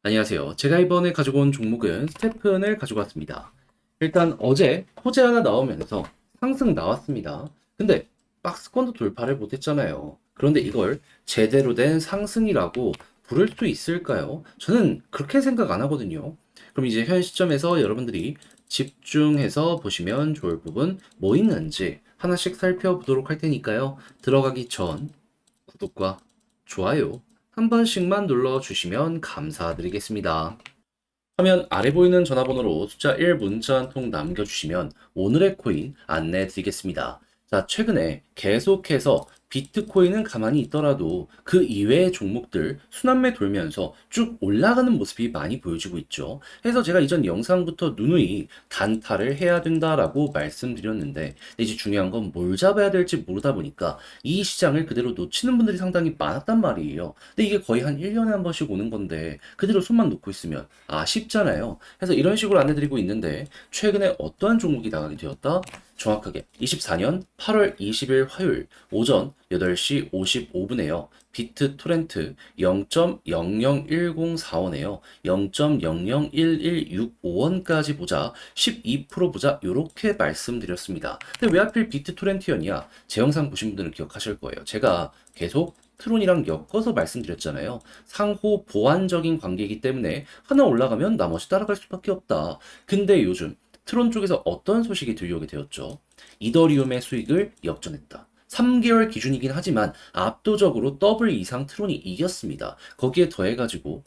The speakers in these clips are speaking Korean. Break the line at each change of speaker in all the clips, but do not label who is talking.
안녕하세요. 제가 이번에 가지고 온 종목은 스테픈을 가지고 왔습니다. 일단 어제 호재 하나 나오면서 상승 나왔습니다. 근데 박스권도 돌파를 못했잖아요. 그런데 이걸 제대로 된 상승이라고 부를 수 있을까요? 저는 그렇게 생각 안 하거든요. 그럼 이제 현 시점에서 여러분들이 집중해서 보시면 좋을 부분 뭐 있는지 하나씩 살펴보도록 할 테니까요. 들어가기 전 구독과 좋아요 한 번씩만 눌러주시면 감사드리겠습니다. 화면 아래 보이는 전화번호로 숫자 1 문자 한 통 남겨주시면 오늘의 코인 안내 드리겠습니다. 자, 최근에 계속해서 비트코인은 가만히 있더라도 그 이외의 종목들 순환매 돌면서 쭉 올라가는 모습이 많이 보여지고 있죠. 그래서 제가 이전 영상부터 누누이 단타를 해야 된다라고 말씀드렸는데 이제 중요한 건 뭘 잡아야 될지 모르다 보니까 이 시장을 그대로 놓치는 분들이 상당히 많았단 말이에요. 근데 이게 거의 한 1년에 한 번씩 오는 건데 그대로 손만 놓고 있으면 아쉽잖아요. 그래서 이런 식으로 안내드리고 있는데 최근에 어떠한 종목이 나가게 되었다? 정확하게 24년 8월 20일 화요일 오전 8시 55분에요. 비트 토렌트 0.001045네요. 0.001165원까지 보자 12% 보자 요렇게 말씀드렸습니다. 근데 왜 하필 비트 토렌트였냐? 제 영상 보신 분들은 기억하실 거예요. 제가 계속 트론이랑 엮어서 말씀드렸잖아요. 상호 보완적인 관계이기 때문에 하나 올라가면 나머지 따라갈 수밖에 없다. 근데 요즘 트론 쪽에서 어떤 소식이 들려오게 되었죠? 이더리움의 수익을 역전했다. 3개월 기준이긴 하지만 압도적으로 더블 이상 트론이 이겼습니다. 거기에 더해가지고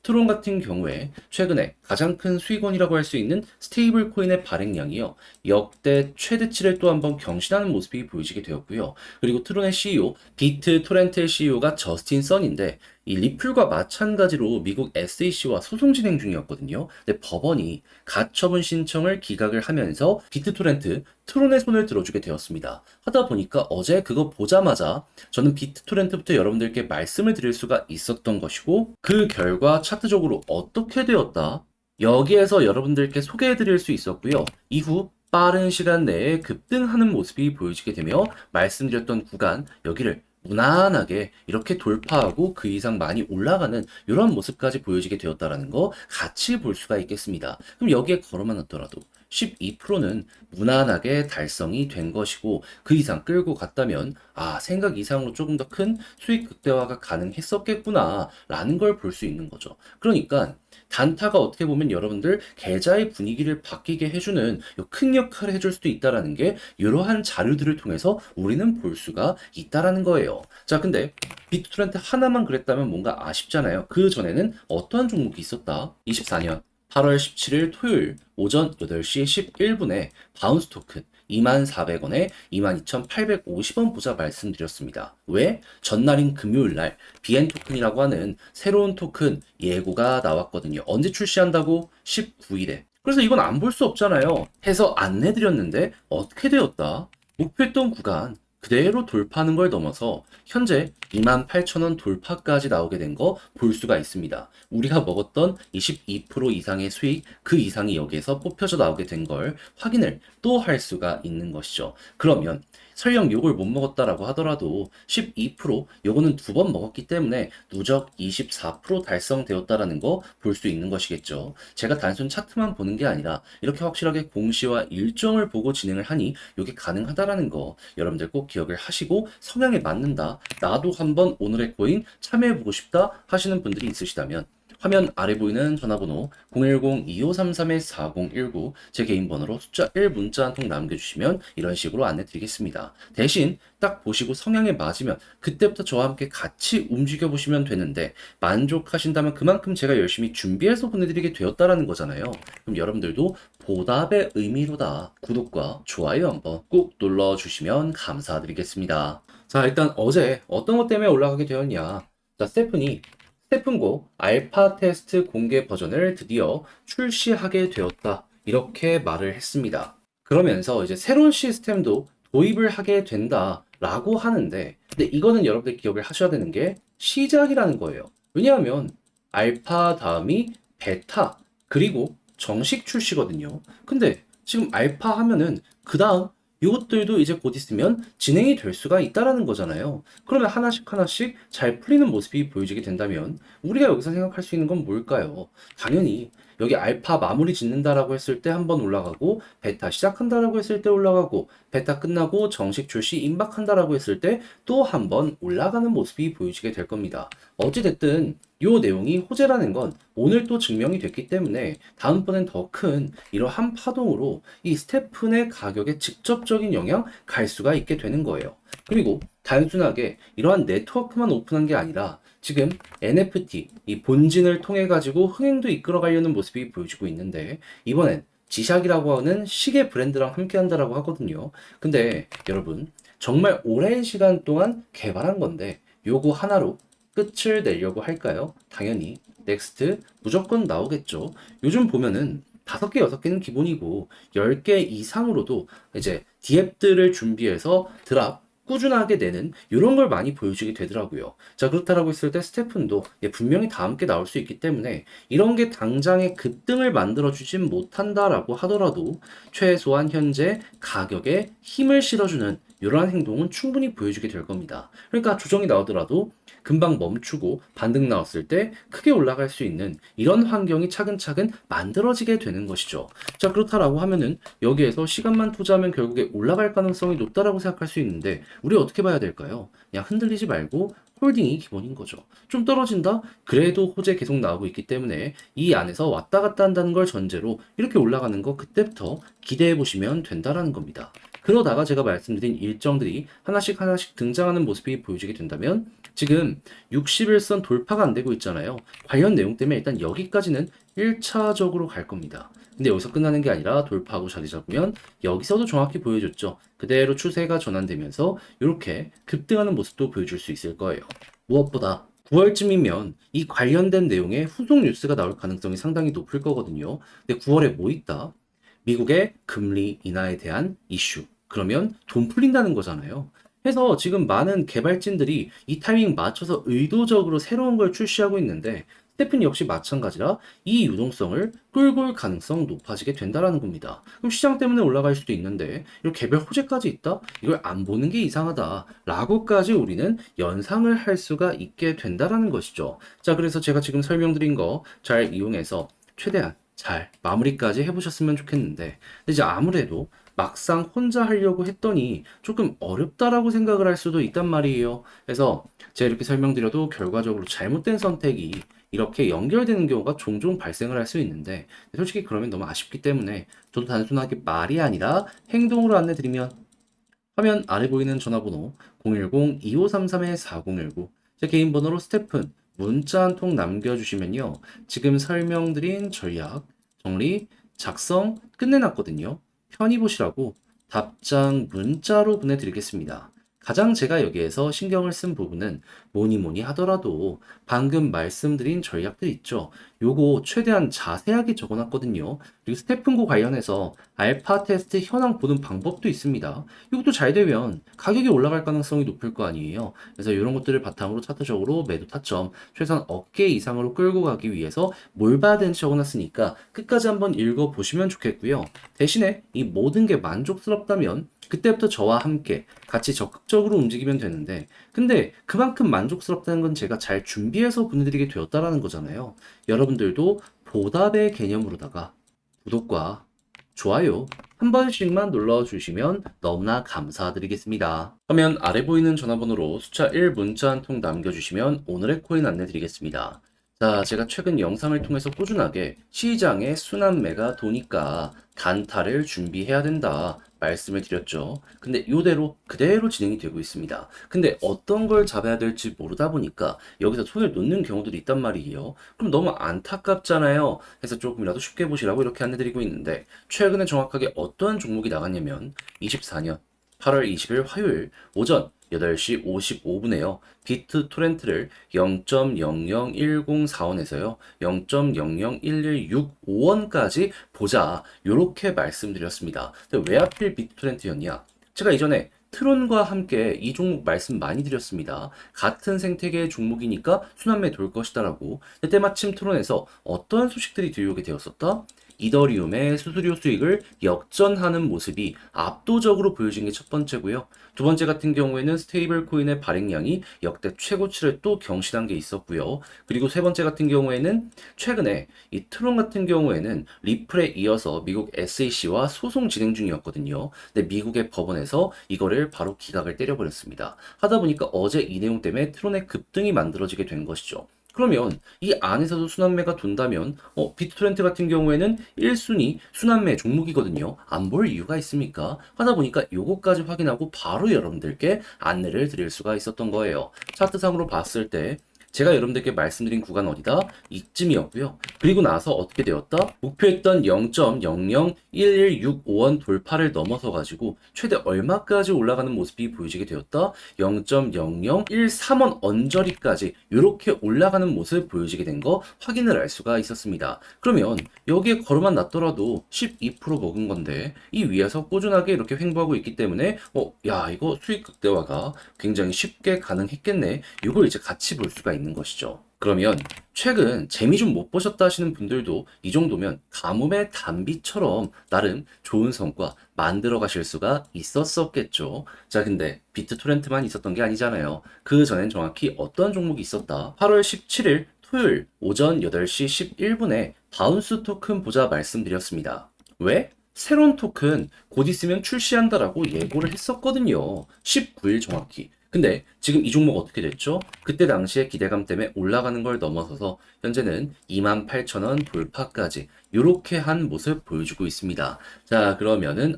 트론 같은 경우에 최근에 가장 큰 수익원이라고 할 수 있는 스테이블 코인의 발행량이요. 역대 최대치를 또 한번 경신하는 모습이 보여지게 되었고요. 그리고 트론의 CEO, 비트 토렌트의 CEO가 저스틴 선인데 이 리플과 마찬가지로 미국 SEC와 소송 진행 중이었거든요. 근데 법원이 가처분 신청을 기각을 하면서 비트토렌트, 트론의 손을 들어주게 되었습니다. 하다 보니까 어제 그거 보자마자 저는 비트토렌트부터 여러분들께 말씀을 드릴 수가 있었던 것이고 그 결과 차트적으로 어떻게 되었다? 여기에서 여러분들께 소개해 드릴 수 있었고요. 이후 빠른 시간 내에 급등하는 모습이 보여지게 되며 말씀드렸던 구간 여기를 무난하게 이렇게 돌파하고 그 이상 많이 올라가는 이런 모습까지 보여지게 되었다라는 거 같이 볼 수가 있겠습니다. 그럼 여기에 걸어만 놨더라도 12%는 무난하게 달성이 된 것이고 그 이상 끌고 갔다면 생각 이상으로 조금 더 큰 수익 극대화가 가능했었겠구나 라는 걸 볼 수 있는 거죠. 그러니까 단타가 어떻게 보면 여러분들 계좌의 분위기를 바뀌게 해주는 큰 역할을 해줄 수도 있다라는 게 이러한 자료들을 통해서 우리는 볼 수가 있다라는 거예요. 자, 근데 비트트렌트 하나만 그랬다면 뭔가 아쉽잖아요. 그 전에는 어떠한 종목이 있었다? 24년 8월 17일 토요일 오전 8시 11분에 바운스 토큰 24,400원에 22,850원 보자 말씀드렸습니다. 왜? 전날인 금요일날 BN 토큰이라고 하는 새로운 토큰 예고가 나왔거든요. 언제 출시한다고? 19일에. 그래서 이건 안 볼 수 없잖아요. 해서 안내드렸는데 어떻게 되었다? 목표했던 구간 그대로 돌파하는 걸 넘어서 현재 28,000원 돌파까지 나오게 된 거 볼 수가 있습니다. 우리가 먹었던 22% 이상의 수익 그 이상이 여기에서 뽑혀져 나오게 된 걸 확인을 또 할 수가 있는 것이죠. 그러면 설령 요걸 못 먹었다라고 하더라도 12% 요거는 두 번 먹었기 때문에 누적 24% 달성되었다라는 거 볼 수 있는 것이겠죠. 제가 단순 차트만 보는 게 아니라 이렇게 확실하게 공시와 일정을 보고 진행을 하니 이게 가능하다라는 거 여러분들 꼭 기억을 하시고 성향에 맞는다. 나도 한번 오늘의 코인 참여해보고 싶다 하시는 분들이 있으시다면 화면 아래 보이는 전화번호 010-2533-4019 제 개인 번호로 숫자 1 문자 한 통 남겨주시면 이런 식으로 안내 드리겠습니다. 대신 딱 보시고 성향에 맞으면 그때부터 저와 함께 같이 움직여 보시면 되는데 만족하신다면 그만큼 제가 열심히 준비해서 보내드리게 되었다라는 거잖아요. 그럼 여러분들도 보답의 의미로다 구독과 좋아요 한번 꼭 눌러주시면 감사드리겠습니다. 자, 일단 어제 어떤 것 때문에 올라가게 되었냐. 자, 스테픈고 알파 테스트 공개 버전을 드디어 출시하게 되었다. 이렇게 말을 했습니다. 그러면서 이제 새로운 시스템도 도입을 하게 된다라고 하는데, 근데 이거는 여러분들 기억을 하셔야 되는 게 시작이라는 거예요. 왜냐하면 알파 다음이 베타, 그리고 정식 출시거든요. 근데 지금 알파 하면은 그 다음 이것들도 이제 곧 있으면 진행이 될 수가 있다라는 거잖아요. 그러면 하나씩 하나씩 잘 풀리는 모습이 보여지게 된다면 우리가 여기서 생각할 수 있는 건 뭘까요? 당연히 여기 알파 마무리 짓는다라고 했을 때 한번 올라가고, 베타 시작한다라고 했을 때 올라가고, 베타 끝나고 정식 출시 임박한다라고 했을 때 또 한번 올라가는 모습이 보여지게 될 겁니다. 어찌됐든 이 내용이 호재라는 건 오늘 또 증명이 됐기 때문에 다음번엔 더 큰 이러한 파동으로 이 스테픈의 가격에 직접적인 영향 갈 수가 있게 되는 거예요. 그리고 단순하게 이러한 네트워크만 오픈한 게 아니라 지금 NFT, 이 본진을 통해 가지고 흥행도 이끌어 가려는 모습이 보여지고 있는데, 이번엔 지샥이라고 하는 시계 브랜드랑 함께 한다라고 하거든요. 근데 여러분, 정말 오랜 시간 동안 개발한 건데 요거 하나로 끝을 내려고 할까요? 당연히 넥스트 무조건 나오겠죠. 요즘 보면은 5개, 6개는 기본이고 10개 이상으로도 이제 디앱들을 준비해서 드랍 꾸준하게 내는 이런 걸 많이 보여주게 되더라고요. 자, 그렇다라고 했을 때 스테픈도 분명히 다 함께 나올 수 있기 때문에 이런 게 당장의 급등을 만들어주진 못한다라고 하더라도 최소한 현재 가격에 힘을 실어주는 이러한 행동은 충분히 보여주게 될 겁니다. 그러니까 조정이 나오더라도 금방 멈추고 반등 나왔을 때 크게 올라갈 수 있는 이런 환경이 차근차근 만들어지게 되는 것이죠. 자, 그렇다라고 하면은 여기에서 시간만 투자하면 결국에 올라갈 가능성이 높다라고 생각할 수 있는데 우리 어떻게 봐야 될까요? 그냥 흔들리지 말고 홀딩이 기본인 거죠. 좀 떨어진다? 그래도 호재 계속 나오고 있기 때문에 이 안에서 왔다 갔다 한다는 걸 전제로 이렇게 올라가는 거 그때부터 기대해 보시면 된다라는 겁니다. 그러다가 제가 말씀드린 일정들이 하나씩 하나씩 등장하는 모습이 보여지게 된다면 지금 60일선 돌파가 안 되고 있잖아요. 관련 내용 때문에 일단 여기까지는 1차적으로 갈 겁니다. 근데 여기서 끝나는 게 아니라 돌파하고 자리 잡으면 여기서도 정확히 보여줬죠. 그대로 추세가 전환되면서 이렇게 급등하는 모습도 보여줄 수 있을 거예요. 무엇보다 9월쯤이면 이 관련된 내용의 후속 뉴스가 나올 가능성이 상당히 높을 거거든요. 근데 9월에 뭐 있다? 미국의 금리 인하에 대한 이슈. 그러면 돈 풀린다는 거잖아요. 해서 지금 많은 개발진들이 이 타이밍 맞춰서 의도적으로 새로운 걸 출시하고 있는데 스테픈 역시 마찬가지라 이 유동성을 끌고 올 가능성 높아지게 된다라는 겁니다. 그럼 시장 때문에 올라갈 수도 있는데 이런 개별 호재까지 있다? 이걸 안 보는 게 이상하다 라고까지 우리는 연상을 할 수가 있게 된다라는 것이죠. 자, 그래서 제가 지금 설명드린 거 잘 이용해서 최대한 잘 마무리까지 해보셨으면 좋겠는데, 근데 이제 아무래도 막상 혼자 하려고 했더니 조금 어렵다라고 생각을 할 수도 있단 말이에요. 그래서 제가 이렇게 설명드려도 결과적으로 잘못된 선택이 이렇게 연결되는 경우가 종종 발생을 할 수 있는데, 솔직히 그러면 너무 아쉽기 때문에 저도 단순하게 말이 아니라 행동으로 안내드리면, 화면 아래 보이는 전화번호 010-2533-4019, 제 개인 번호로 스테픈 문자 한 통 남겨주시면요, 지금 설명드린 전략 정리 작성 끝내놨거든요. 편히 보시라고 답장 문자로 보내드리겠습니다. 가장 제가 여기에서 신경을 쓴 부분은 뭐니 뭐니 하더라도 방금 말씀드린 전략들 있죠. 요거 최대한 자세하게 적어놨거든요. 그리고 스테픈고 관련해서 알파 테스트 현황 보는 방법도 있습니다. 이것도 잘 되면 가격이 올라갈 가능성이 높을 거 아니에요. 그래서 이런 것들을 바탕으로 차트적으로 매도 타점 최소한 어깨 이상으로 끌고 가기 위해서 뭘 봐야 되는지 적어놨으니까 끝까지 한번 읽어보시면 좋겠고요. 대신에 이 모든 게 만족스럽다면 그때부터 저와 함께 같이 적극적으로 움직이면 되는데, 근데 그만큼 만족스럽다는 건 제가 잘 준비해서 보내드리게 되었다라는 거잖아요. 여러분들도 보답의 개념으로다가 구독과 좋아요 한 번씩만 눌러주시면 너무나 감사드리겠습니다. 화면 아래 보이는 전화번호로 숫자 1 문자 한 통 남겨주시면 오늘의 코인 안내드리겠습니다. 자, 제가 최근 영상을 통해서 꾸준하게 시장에 순환매가 도니까 단타를 준비해야 된다 말씀을 드렸죠. 근데 이대로 그대로 진행이 되고 있습니다. 근데 어떤 걸 잡아야 될지 모르다 보니까 여기서 손을 놓는 경우들이 있단 말이에요. 그럼 너무 안타깝잖아요. 그래서 조금이라도 쉽게 보시라고 이렇게 안내드리고 있는데, 최근에 정확하게 어떤 종목이 나갔냐면 24년 8월 20일 화요일 오전 8시 55분에요. 비트 토렌트를 0.001045원에서요. 0.001165원까지 보자. 요렇게 말씀드렸습니다. 근데 왜 하필 비트 토렌트였냐? 제가 이전에 트론과 함께 이 종목 말씀 많이 드렸습니다. 같은 생태계의 종목이니까 순환매 돌 것이다라고. 근데 때마침 트론에서 어떠한 소식들이 들려오게 되었었다? 이더리움의 수수료 수익을 역전하는 모습이 압도적으로 보여진 게 첫 번째고요. 두 번째 같은 경우에는 스테이블 코인의 발행량이 역대 최고치를 또 경신한 게 있었고요. 그리고 세 번째 같은 경우에는 최근에 이 트론 같은 경우에는 리플에 이어서 미국 SEC와 소송 진행 중이었거든요. 근데 미국의 법원에서 이거를 바로 기각을 때려버렸습니다. 하다 보니까 어제 이 내용 때문에 트론의 급등이 만들어지게 된 것이죠. 그러면 이 안에서도 순환매가 돈다면 비트토렌트 같은 경우에는 1순위 순환매 종목이거든요. 안 볼 이유가 있습니까? 하다 보니까 요거까지 확인하고 바로 여러분들께 안내를 드릴 수가 있었던 거예요. 차트상으로 봤을 때 제가 여러분들께 말씀드린 구간 어디다? 이쯤이었고요. 그리고 나서 어떻게 되었다? 목표했던 0.001165원 돌파를 넘어서 가지고 최대 얼마까지 올라가는 모습이 보여지게 되었다? 0.0013원 언저리까지 이렇게 올라가는 모습 보여지게 된 거 확인을 할 수가 있었습니다. 그러면 여기에 걸어만 놨더라도 12% 먹은 건데 이 위에서 꾸준하게 이렇게 횡보하고 있기 때문에 야 이거 수익 극대화가 굉장히 쉽게 가능했겠네. 이걸 이제 같이 볼 수가 있는 것이죠. 그러면 최근 재미 좀 못 보셨다 하시는 분들도 이 정도면 가뭄의 단비처럼 나름 좋은 성과 만들어 가실 수가 있었었겠죠. 자, 근데 비트토렌트만 있었던 게 아니잖아요. 그 전엔 정확히 어떤 종목이 있었다. 8월 17일 토요일 오전 8시 11분에 바운스 토큰 보자 말씀드렸습니다. 왜? 새로운 토큰 곧 있으면 출시한다라고 예고를 했었거든요. 19일 정확히. 근데 지금 이 종목 어떻게 됐죠? 그때 당시에 기대감 때문에 올라가는 걸 넘어서서 현재는 28,000원 돌파까지 이렇게 한 모습 보여주고 있습니다. 자, 그러면은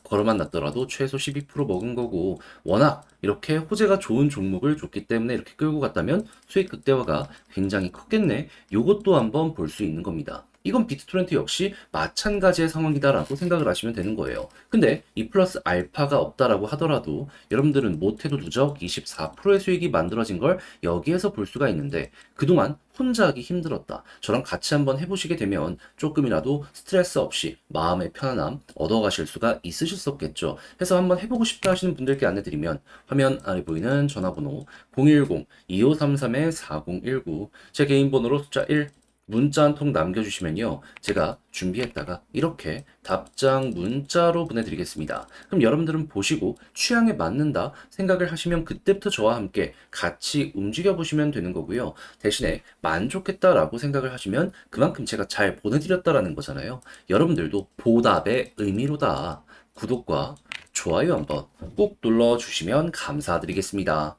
걸어만 놨더라도 최소 12% 먹은 거고 워낙 이렇게 호재가 좋은 종목을 줬기 때문에 이렇게 끌고 갔다면 수익 극대화가 굉장히 컸겠네. 요것도 한번 볼 수 있는 겁니다. 이건 비트토렌트 역시 마찬가지의 상황이다라고 생각을 하시면 되는 거예요. 근데 이 플러스 알파가 없다라고 하더라도 여러분들은 못해도 누적 24%의 수익이 만들어진 걸 여기에서 볼 수가 있는데 그동안 혼자 하기 힘들었다. 저랑 같이 한번 해보시게 되면 조금이라도 스트레스 없이 마음의 편안함 얻어가실 수가 있으셨겠죠. 해서 한번 해보고 싶다 하시는 분들께 안내드리면 화면 아래 보이는 전화번호 010-2533-4019 제 개인 번호로 숫자 1 문자 한 통 남겨주시면요. 제가 준비했다가 이렇게 답장 문자로 보내드리겠습니다. 그럼 여러분들은 보시고 취향에 맞는다 생각을 하시면 그때부터 저와 함께 같이 움직여 보시면 되는 거고요. 대신에 만족했다라고 생각을 하시면 그만큼 제가 잘 보내드렸다라는 거잖아요. 여러분들도 보답의 의미로다. 구독과 좋아요 한번 꼭 눌러주시면 감사드리겠습니다.